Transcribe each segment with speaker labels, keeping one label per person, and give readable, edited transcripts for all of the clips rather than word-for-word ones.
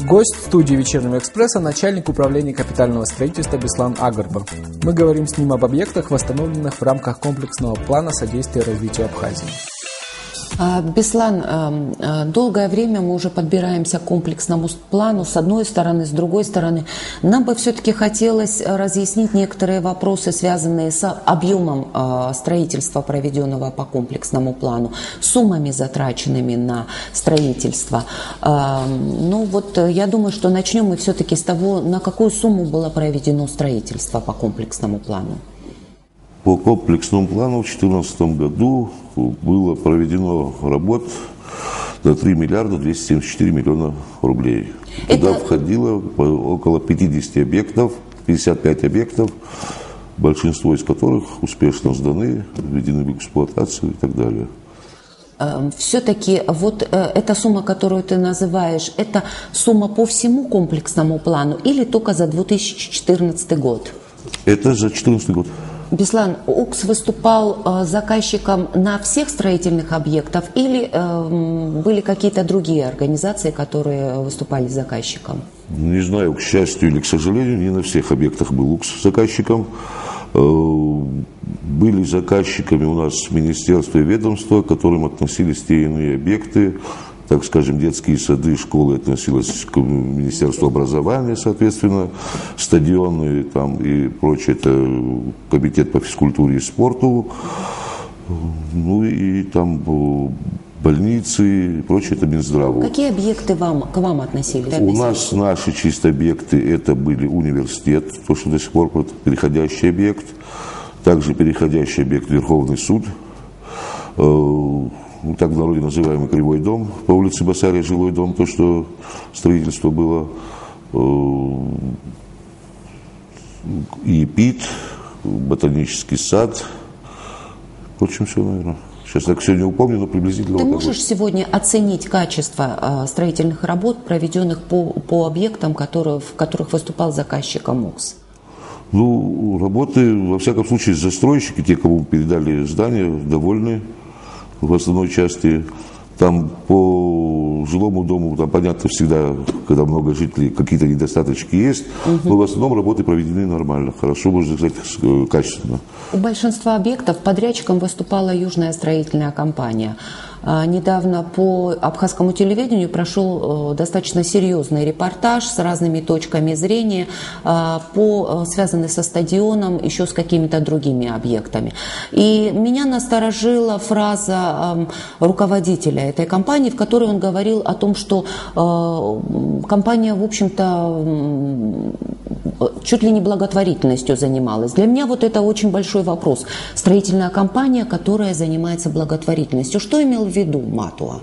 Speaker 1: Гость в студии «Вечернего экспресса» начальник управления капитального строительства Беслан Агарба. Мы говорим с ним об объектах, восстановленных в рамках комплексного плана содействия развитию Абхазии.
Speaker 2: Беслан, долгое время мы уже подбираемся к комплексному плану, с одной стороны, с другой стороны. Нам бы все-таки хотелось разъяснить некоторые вопросы, связанные с объемом строительства, проведенного по комплексному плану, суммами, затраченными на строительство. Я думаю, что начнем мы все-таки с того, на какую сумму было проведено строительство по комплексному плану.
Speaker 3: По комплексному плану в 2014 году было проведено работ на 3 миллиарда 274 миллиона рублей. Туда входило около 50 объектов, 55 объектов, большинство из которых успешно сданы, введены в эксплуатацию и так далее.
Speaker 2: Все-таки вот эта сумма, которую ты называешь, это сумма по всему комплексному плану или только за 2014 год?
Speaker 3: Это за 2014 год.
Speaker 2: Беслан, УКС выступал заказчиком на всех строительных объектах или были какие-то другие организации, которые выступали заказчиком?
Speaker 3: Не знаю, к счастью или к сожалению, не на всех объектах был УКС заказчиком. Были заказчиками у нас министерства и ведомства, к которым относились те иные объекты. Так скажем, детские сады, школы относилось к Министерству образования, соответственно, стадионы там, и прочее, это комитет по физкультуре и спорту, ну и там больницы и прочее, это Минздраву.
Speaker 2: Какие объекты к вам относились?
Speaker 3: У нас наши чисто объекты, это были университет, то, что до сих пор переходящий объект, также переходящий объект Верховный суд, так в народе называемый Кривой дом, по улице Басария жилой дом, то, что строительство было, и ПИТ, ботанический сад, в общем, все, наверное. Сейчас так все не упомню, но приблизительно.
Speaker 2: Ты можешь сегодня оценить качество строительных работ, проведенных по объектам, в которых выступал заказчиком УКС?
Speaker 3: Ну, работы, во всяком случае, застройщики, те, кому передали здание, довольны. В основной части там по жилому дому, там понятно всегда, когда много жителей, какие-то недостаточки есть, но в основном работы проведены нормально, хорошо, можно сказать, качественно.
Speaker 2: У большинства объектов подрядчиком выступала Южная строительная компания. Недавно по абхазскому телевидению прошел достаточно серьезный репортаж с разными точками зрения, связанный со стадионом, еще с какими-то другими объектами. И меня насторожила фраза руководителя этой компании, в которой он говорил о том, что компания, в общем-то, чуть ли не благотворительностью занималась. Для меня вот это очень большой вопрос. Строительная компания, которая занимается благотворительностью. Что имел в виду Матуа?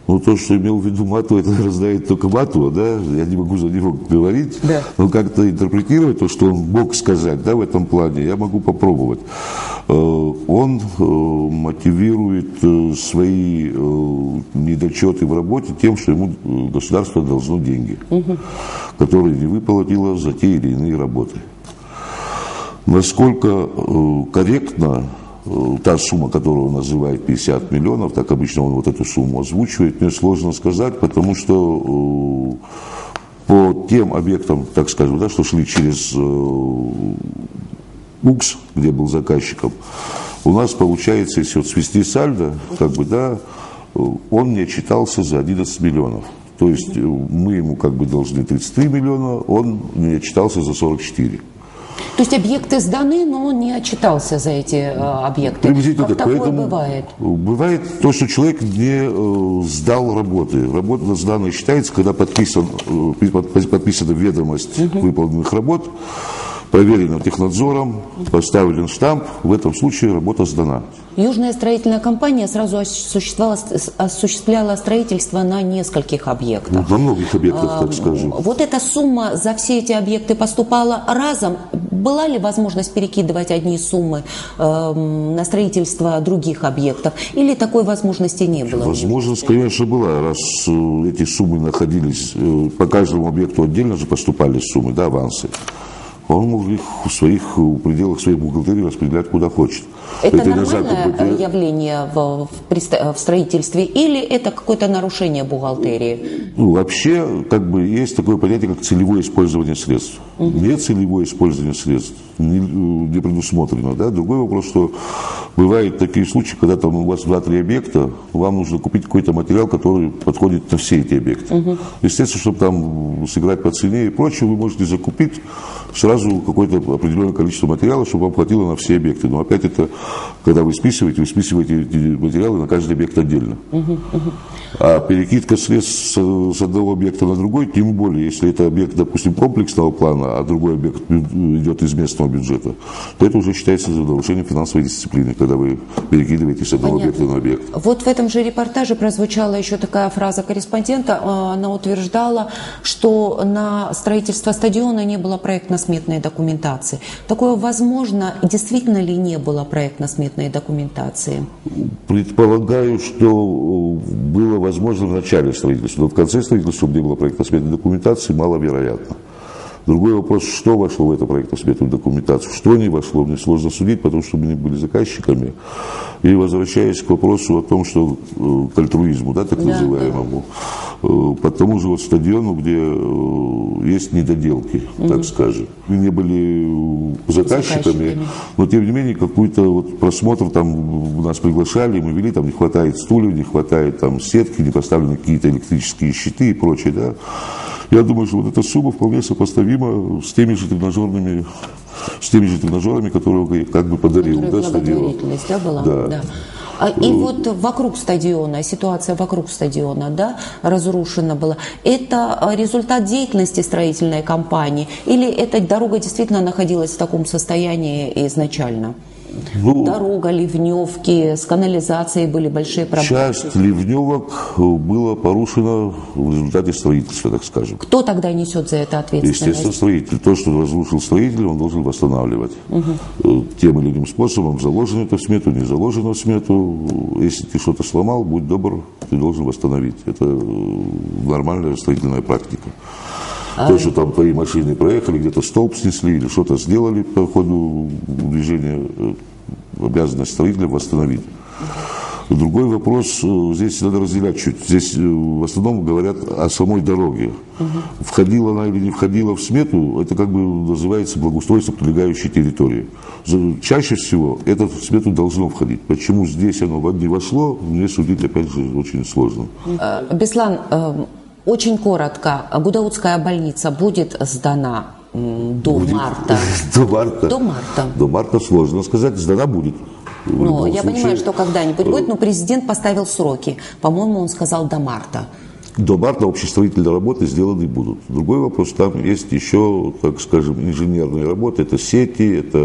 Speaker 3: Ну, то, что имел в виду Матуа, это знает только Матуа, да, я не могу за него говорить, да. Но как-то интерпретировать то, что он мог сказать, да, в этом плане, я могу попробовать. Он мотивирует свои недочеты в работе тем, что ему государство должно деньги, которые не выплатило за те или иные работы. Насколько корректно та сумма, которую он называет 50 миллионов, так обычно он вот эту сумму озвучивает, мне сложно сказать, потому что по тем объектам, так скажем, да, что шли через УКС, где был заказчиком, у нас получается, если вот свести сальдо, как бы, да, он не отчитался за 11 миллионов. То есть мы ему как бы должны 33 миллиона, он не отчитался за 44.
Speaker 2: То есть объекты сданы, но он не отчитался за эти объекты.
Speaker 3: Приблизительно
Speaker 2: как
Speaker 3: так.
Speaker 2: такое
Speaker 3: Поэтому
Speaker 2: бывает?
Speaker 3: Бывает то, что человек не сдал работы. Работа сданная считается, когда подписана ведомость выполненных работ, проверена технадзором, поставлен штамп, в этом случае работа сдана.
Speaker 2: Южная строительная компания сразу осуществляла строительство на нескольких объектах.
Speaker 3: На многих объектах, так скажем.
Speaker 2: Вот эта сумма за все эти объекты поступала разом. Была ли возможность перекидывать одни суммы на строительство других объектов? Или такой возможности не было?
Speaker 3: Возможность, конечно, была. Раз эти суммы находились, по каждому объекту отдельно же поступали суммы, да, авансы. он мог их в пределах своей бухгалтерии распределять куда хочет.
Speaker 2: Это нормальное явление в строительстве или это какое-то нарушение бухгалтерии?
Speaker 3: Ну, вообще, как бы, есть такое понятие, как целевое использование средств. Нецелевое использование средств не предусмотрено. Да? Другой вопрос, что бывают такие случаи, когда там у вас 2-3 объекта, вам нужно купить какой-то материал, который подходит на все эти объекты. Естественно, чтобы там сыграть по цене и прочее, вы можете закупить сразу какое-то определенное количество материала, чтобы вам хватило на все объекты. Но опять это, когда вы списываете эти материалы на каждый объект отдельно. А перекидка средств с одного объекта на другой, тем более, если это объект, допустим, комплексного плана, а другой объект идет из местного бюджета, то это уже считается нарушением финансовой дисциплины, когда вы перекидываете с одного объекта на объект.
Speaker 2: Вот в этом же репортаже прозвучала еще такая фраза корреспондента. Она утверждала, что на строительство стадиона не было проектно-сметной документации. Такое возможно? Действительно ли не было проектно-сметной документации?
Speaker 3: Предполагаю, что было возможно в начале строительства, но в конце строительства, чтобы не было проектно-сметной документации, маловероятно. Другой вопрос, что вошло в эту проектно-сметную документацию, что не вошло, мне сложно судить, потому что мы не были заказчиками. И возвращаясь к вопросу о том, что к альтруизму, да, так называемому, по тому же вот стадиону, где есть недоделки, так скажем. Мы не были заказчиками, но тем не менее какой-то вот просмотр там нас приглашали, мы вели, там не хватает стульев, не хватает там сетки, не поставлены какие-то электрические щиты и прочее, да. Я думаю, что вот эта сумма вполне сопоставима с теми же тренажерами, которые как бы подарил, да, стадион.
Speaker 2: Да, была? Да. И вот вокруг стадиона, ситуация вокруг стадиона, да, разрушена была. Это результат деятельности строительной компании или эта дорога действительно находилась в таком состоянии изначально? Дорога, ливневки, с канализацией были большие проблемы.
Speaker 3: Часть ливневок было порушено в результате строительства, так скажем.
Speaker 2: Кто тогда несет за это ответственность?
Speaker 3: Естественно, строитель. То, что разрушил строитель, он должен восстанавливать. Тем или иным способом, заложено это в смету, не заложено в смету. Если ты что-то сломал, будь добр, ты должен восстановить. Это нормальная строительная практика. То, что там твои машины проехали, где-то столб снесли или что-то сделали по ходу движения, обязанность строителя восстановить. Другой вопрос, здесь надо разделять чуть. Здесь в основном говорят о самой дороге. Входила она или не входила в смету, это как бы называется благоустройство прилегающей территории. Чаще всего это в смету должно входить. Почему здесь оно не вошло, мне судить опять же очень сложно.
Speaker 2: Беслан, очень коротко, Гудаутская больница будет сдана до марта?
Speaker 3: До марта сложно сказать, сдана будет.
Speaker 2: Но я понимаю, что когда-нибудь будет, но президент поставил сроки. По-моему, он сказал до марта.
Speaker 3: До марта общестроительные работы сделаны будут. Другой вопрос, там есть еще, так скажем, инженерные работы. Это сети, это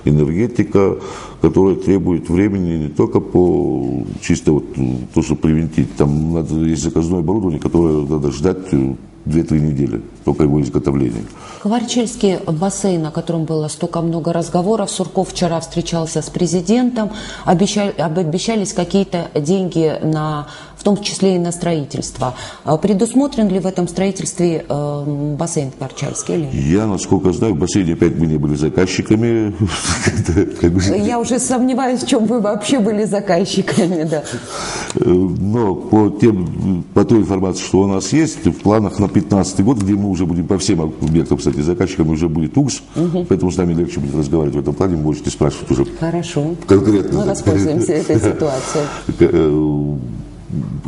Speaker 3: энергетика, которая требует времени не только по чисто вот то, что превентить. Там есть заказное оборудование, которое надо ждать 2-3 недели, только его изготовления.
Speaker 2: Хварчельский бассейн, о котором было столько много разговоров, Сурков вчера встречался с президентом, обещались какие-то деньги в том числе и на строительство. Предусмотрен ли в этом строительстве бассейн Хварчельский или нет?
Speaker 3: Я, насколько знаю, в бассейне опять мы не были заказчиками.
Speaker 2: Я уже сомневаюсь, в чем вы вообще были заказчиками, да.
Speaker 3: Но по той информации, что у нас есть, в планах на 2015 год, где мы уже будем по всем объектам, кстати, заказчиками уже будет УКС, поэтому с нами легче будет разговаривать в этом плане, можете спрашивать уже конкретно.
Speaker 2: Мы воспользуемся этой ситуацией.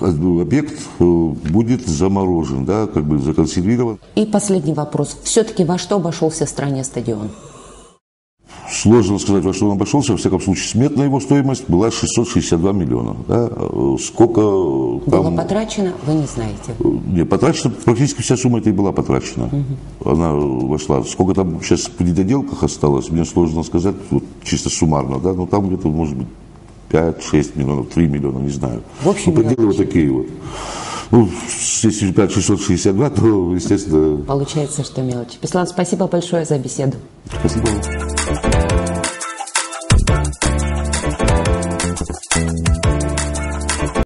Speaker 3: Объект будет заморожен, да, как бы законсервирован.
Speaker 2: И последний вопрос. Все-таки во что обошелся стране стадион?
Speaker 3: Сложно сказать, во что он обошелся. Во всяком случае, сметная его стоимость была 662 миллиона. Да? Сколько
Speaker 2: было потрачено, вы не знаете?
Speaker 3: Не, потрачено, практически вся сумма эта и была потрачена. Она вошла. Сколько там сейчас в недоделках осталось, мне сложно сказать, вот, чисто суммарно, да, но там где-то, может быть, 5-6 миллионов, 3 миллиона, не знаю.
Speaker 2: В общем,
Speaker 3: пределы вот такие вот. Ну, если 662, то, естественно...
Speaker 2: Получается, что мелочь. Беслан, спасибо большое за беседу.
Speaker 3: Спасибо вам.